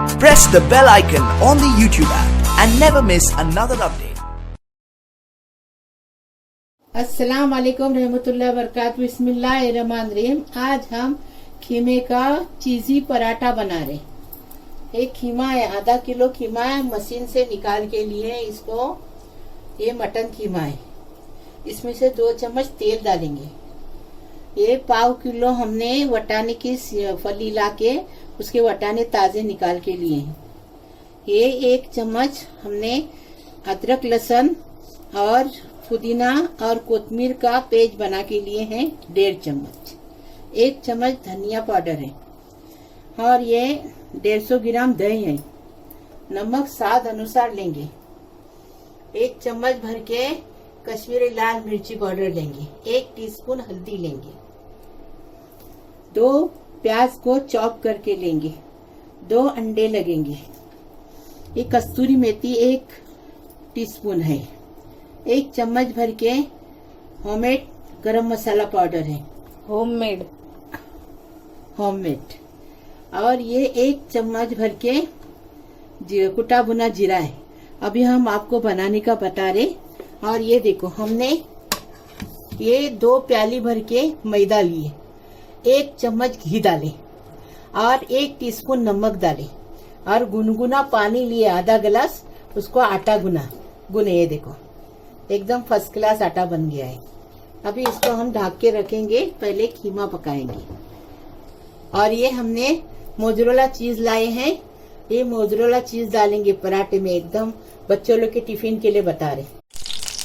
Press the bell icon on the YouTube app and never miss another update. अस्सलाम वालेकुम रहमतुल्लाहि व बरकातहू। बिस्मिल्लाहिर्रहमानिर्रहीम। आज हम खीमे का चीजी पराठा बना रहे। एक खीमा है, आधा किलो खीमा है, मशीन से निकाल के लिए इसको। ये मटन खीमा है, इसमें से 2 चम्मच तेल डालेंगे। ये पाव किलो हमने वटाने की फली ला के उसके वटाने ताजे निकाल के लिए हैं। ये 1 चम्मच हमने अदरक लहसुन और पुदीना और कोतमीर का पेस्ट बना के लिए हैं 1.5 चम्मच। 1 चम्मच धनिया पाउडर है और ये 150 ग्राम दही है। नमक स्वाद अनुसार लेंगे। 1 चम्मच भर के कश्मीरी लाल मिर्ची पाउडर लेंगे। 1 टीस्पून हल्दी लेंगे। 2 प्याज को चॉप करके लेंगे। 2 अंडे लगेंगे। ये कस्तूरी मेथी 1 टीस्पून है। 1 चम्मच भर के होममेड गरम मसाला पाउडर है। होममेड और ये 1 चम्मच भर के कुटा भुना जीरा है। अभी हम आपको बनाने का बता रहे। और ये देखो, हमने ये 2 प्याली भर के मैदा लिए, 1 चम्मच घी डाले और 1 टीस्पून नमक डाले और गुनगुना पानी लिए आधा गिलास। उसको आटा गुने। ये देखो, एकदम फर्स्ट क्लास आटा बन गया है। अभी इसको हम ढक के रखेंगे। पहले खीमा पकाएंगे। और ये हमने मोज़रेला चीज लाए हैं। ये मोज़रेला चीज डालेंगे पराठे में। एकदम बच्चों लोग के टिफिन के लिए बता रहे।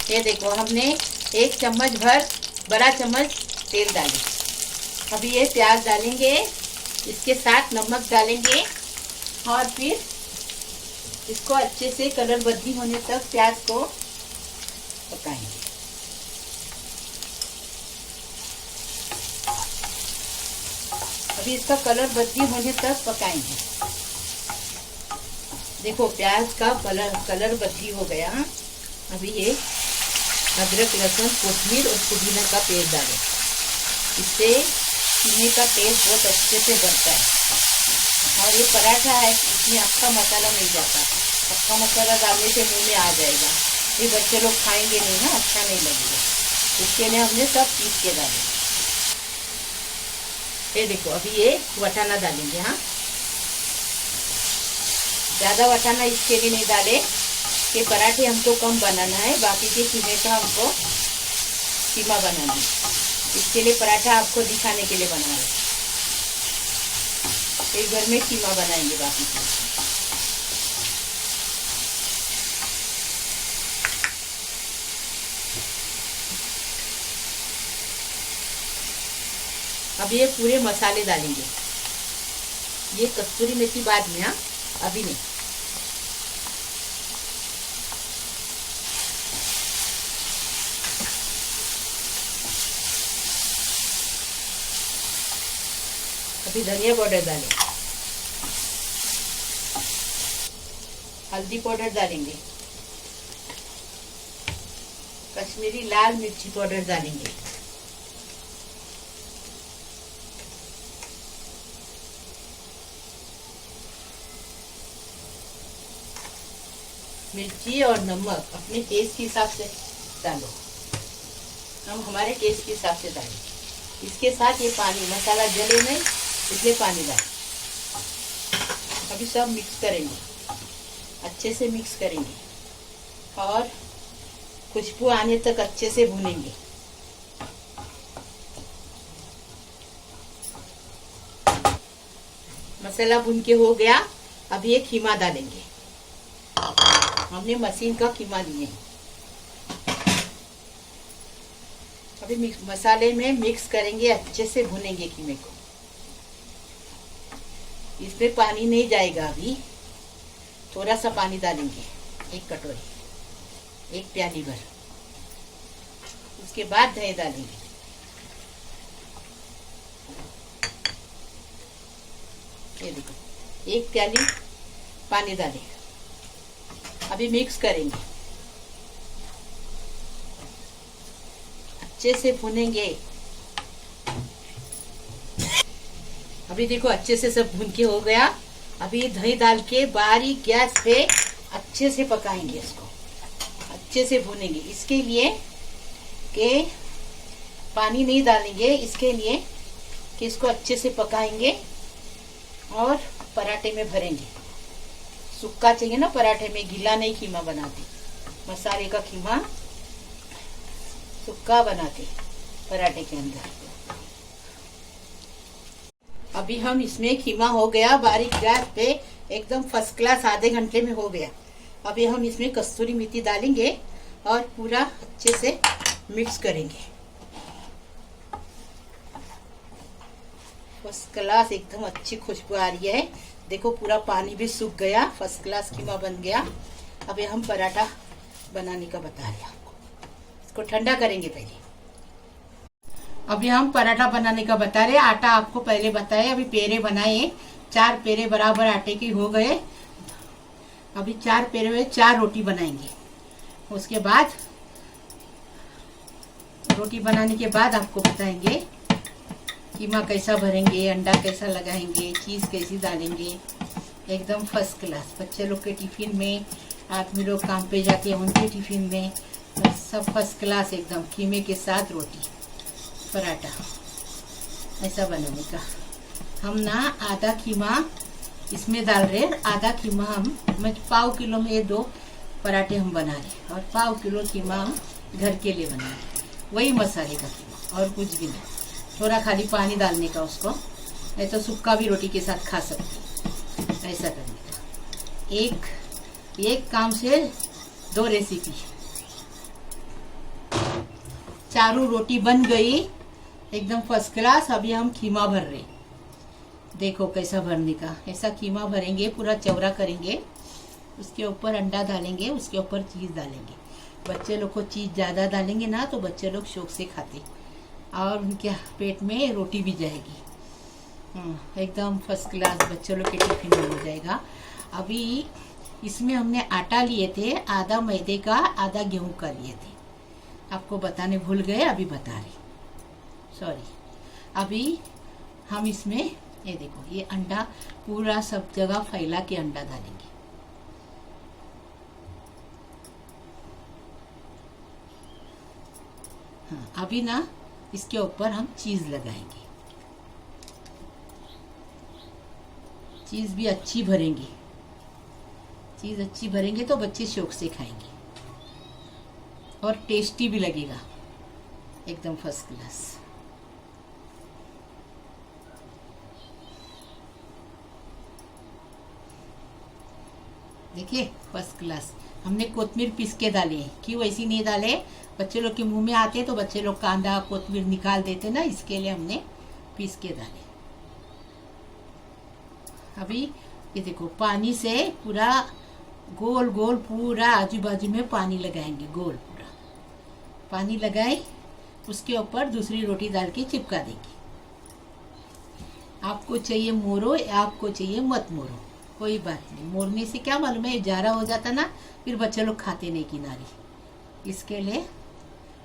ये देखो, हमने 1 चम्मच भर बड़ा चम्मच तेल डाले। अभी ये प्याज डालेंगे, इसके साथ नमक डालेंगे और फिर इसको अच्छे से कलर बदली होने तक प्याज को पकाएंगे। अभी इसका कलर बदली होने तक पकाएंगे। देखो, प्याज का कलर बदली हो गया। अभी ये अदरक लहसुन कोतमीर और पुदीना का पेस्ट डालें। इससे खीमे का टेस्ट बहुत अच्छे से बनता है। और ये पराठा है, इसमें अक्का मसाला नहीं जाता। अक्का मसाला डालने से मुंह में आ जाएगा। ये बच्चे लोग खाएंगे नहीं ना, अच्छा नहीं लगेगा। इसके लिए हमने सब पीस के डाले। ये देखो, अभी ये वटाना डालेंगे। हाँ, ज्यादा वटाना इसके लिए नहीं डाले कि पराठे हमको कम बनाना है, बाकी के खीमे का हमको कीमा बनाना है। इसके लिए पराठा आपको दिखाने के लिए बना रहे। एक घर में कीमा बनाएंगे बाकी के। अब ये पूरे मसाले डालेंगे। ये कस्तूरी मेथी बाद में, हाँ, अभी नहीं। अभी धनिया पाउडर डालें, हल्दी पाउडर डालेंगे, कश्मीरी लाल मिर्ची पाउडर डालेंगे, मिर्ची और नमक अपने टेस्ट के हिसाब से डालो। हम हमारे टेस्ट के हिसाब से डालें। इसके साथ ये पानी, मसाला जले नहीं इसलिए पानी डालें। अभी सब मिक्स करेंगे, अच्छे से मिक्स करेंगे और खुशबू आने तक अच्छे से भूनेंगे। मसाला भून के हो गया। अब ये खीमा डालेंगे। हमने मशीन का खीमा लिए। अभी मसाले में मिक्स करेंगे, अच्छे से भुनेंगे खीमे को। इसमें पानी नहीं जाएगा। अभी थोड़ा सा पानी डालेंगे, 1 कटोरी, 1 प्याली भर। उसके बाद दही डालेंगे। ये देखो, 1 प्याली पानी डालें। अभी मिक्स करेंगे, अच्छे से भुनेंगे। अभी देखो अच्छे से सब भून के हो गया। अभी दही डाल के बारीक गैस पे अच्छे से पकाएंगे, इसको अच्छे से भूनेंगे। इसके लिए कि पानी नहीं डालेंगे, इसके लिए कि इसको अच्छे से पकाएंगे और पराठे में भरेंगे। सूखा चाहिए ना पराठे में, गीला नहीं खीमा बनाते, मसाले का खीमा सूखा बनाते पराठे के अंदर। अभी हम इसमें खीमा हो गया बारीक गैस पे, एकदम फर्स्ट क्लास, आधे घंटे में हो गया। अभी हम इसमें कस्तूरी मेथी डालेंगे और पूरा अच्छे से मिक्स करेंगे। फर्स्ट क्लास एकदम अच्छी खुशबू आ रही है। देखो पूरा पानी भी सूख गया, फर्स्ट क्लास कीमा बन गया। अभी हम पराठा बनाने का बता रहे हैं आपको। इसको ठंडा करेंगे पहले। अभी हम पराठा बनाने का बता रहे हैं। आटा आपको पहले बताए, अभी पेरे बनाए, 4 पेरे बराबर आटे के हो गए। अभी 4 पेरे में 4 रोटी बनाएंगे। उसके बाद रोटी बनाने के बाद आपको बताएंगे कीमा कैसा भरेंगे, अंडा कैसा लगाएंगे, चीज कैसी डालेंगे। एकदम फर्स्ट क्लास बच्चे लोग के टिफिन में, आदमी लोग काम पे जाते हैं उनके टिफिन में, सब फर्स्ट क्लास एकदम कीमे के साथ रोटी पराठा ऐसा बनाने का। हम ना आधा कीमा इसमें डाल रहे, आधा कीमा हम पाव किलो में ये 2 पराठे हम बना रहे और पाव किलो कीमा हम घर के लिए बना रहे। वही मसाले का कीमा और कुछ भी नहीं, थोड़ा खाली पानी डालने का उसको, नहीं तो सूखा भी रोटी के साथ खा सकते। ऐसा करने का एक काम से 2 रेसिपी। चारों रोटी बन गई एकदम फर्स्ट क्लास। अभी हम कीमा भर रहे, देखो कैसा भरने का। ऐसा कीमा भरेंगे, पूरा चौड़ा करेंगे, उसके ऊपर अंडा डालेंगे, उसके ऊपर चीज डालेंगे। बच्चे लोग को चीज ज्यादा डालेंगे ना तो बच्चे लोग शौक से खाते और उनके पेट में रोटी भी जाएगी। एकदम फर्स्ट क्लास बच्चों लोग के टिफिन में हो जाएगा। अभी इसमें हमने आटा लिए थे, आधा मैदे का आधा गेहूं का लिए थे। आपको बताने भूल गए, अभी बता रही, सॉरी। अभी हम इसमें ये देखो, ये अंडा पूरा सब जगह फैला के अंडा डालेंगे। हाँ, अभी ना इसके ऊपर हम चीज लगाएंगे। चीज भी अच्छी भरेंगे, चीज अच्छी भरेंगे तो बच्चे शौक से खाएंगे और टेस्टी भी लगेगा, एकदम फर्स्ट क्लास। देखिए फर्स्ट क्लास। हमने कोतमीर पीस के डाले, क्यों ऐसी नहीं डाले, बच्चे लोग के मुंह में आते तो बच्चे लोग कांदा कोतमीर निकाल देते ना, इसके लिए हमने पीस के डाले। अभी ये देखो पानी से पूरा गोल गोल पूरा आजू बाजू में पानी लगाएंगे, गोल पूरा पानी लगाए, उसके ऊपर दूसरी रोटी डाल के चिपका देंगे। आपको चाहिए मोरो, आपको चाहिए मत मोरो, कोई बात नहीं। मोरने से क्या मालूम है जारा हो जाता ना, फिर बच्चे लोग खाते नहीं किनारी। इसके लिए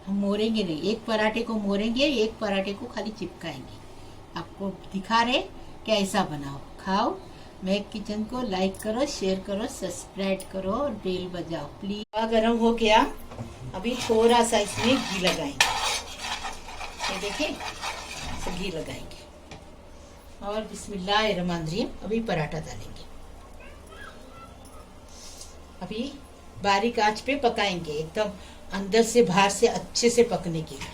हम मोरेंगे नहीं, एक पराठे को मोरेंगे, एक पराठे को खाली चिपकाएंगे। आपको दिखा रहे कि ऐसा बनाओ, खाओ। महक किचन को लाइक करो, शेयर करो, सब्सक्राइब करो और बेल बजाओ प्लीज। गरम हो गया, अभी थोड़ा सा इसमें घी लगाएंगे। ये देखिए घी लगाएंगे और बिस्मिल्लाहिर्रहमानिर्रहीम अभी पराठा डालेंगे। अभी बारीक आंच पे पकाएंगे, एकदम अंदर से बाहर से अच्छे से पकने के लिए।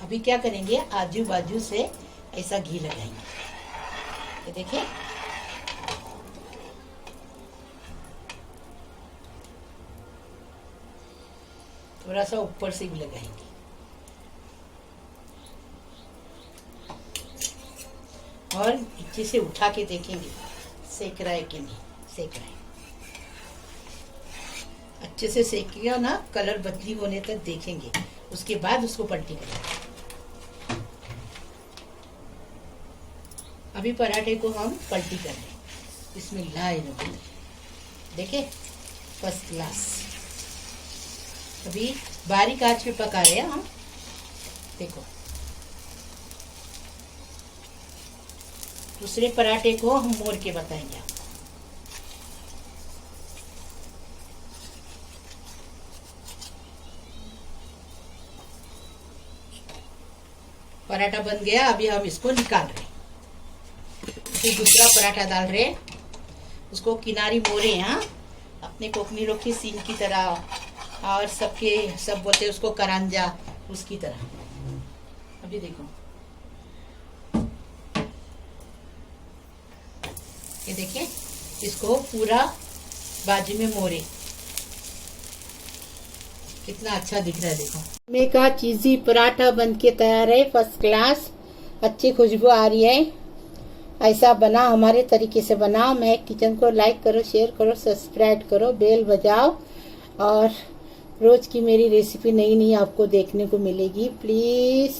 अभी क्या करेंगे, आजू बाजू से ऐसा घी लगाएंगे। ये देखिए थोड़ा सा ऊपर से भी लगाएंगे। और नीचे से उठा के देखेंगे सेक रहा है कि नहीं सेक रहा है। अच्छे से सेकिएगा ना, कलर बदली होने तक देखेंगे, उसके बाद उसको पलटी करेंगे। अभी पराठे को हम पलटी कर रहे हैं, बिस्मिल्लाहिर्रहमानिर्रहीम। देखे फर्स्ट क्लास। अभी बारीक आंच पे पका रहे हैं हम, देखो दूसरे पराठे को हम मोड़ के बताएंगे आपको। पराठा बन गया, अभी हम इसको निकाल रहे हैं। फिर दूसरा पराठा डाल रहे, उसको किनारी मोड़े यहाँ अपने कोकनी लोग की सीन की तरह, और सब बोलते हैं उसको करांजा, उसकी तरह। अभी देखो, ये देखिए, इसको पूरा बाजू में मोड़े, कितना अच्छा दिख रहा है। देखो, कीमे का चीजी पराठा बन के तैयार है, फर्स्ट क्लास। अच्छी खुशबू आ रही है। ऐसा बना, हमारे तरीके से बनाओ। मैं किचन को लाइक करो, शेयर करो, सब्सक्राइब करो, बेल बजाओ, और रोज की मेरी रेसिपी नई नई आपको देखने को मिलेगी। प्लीज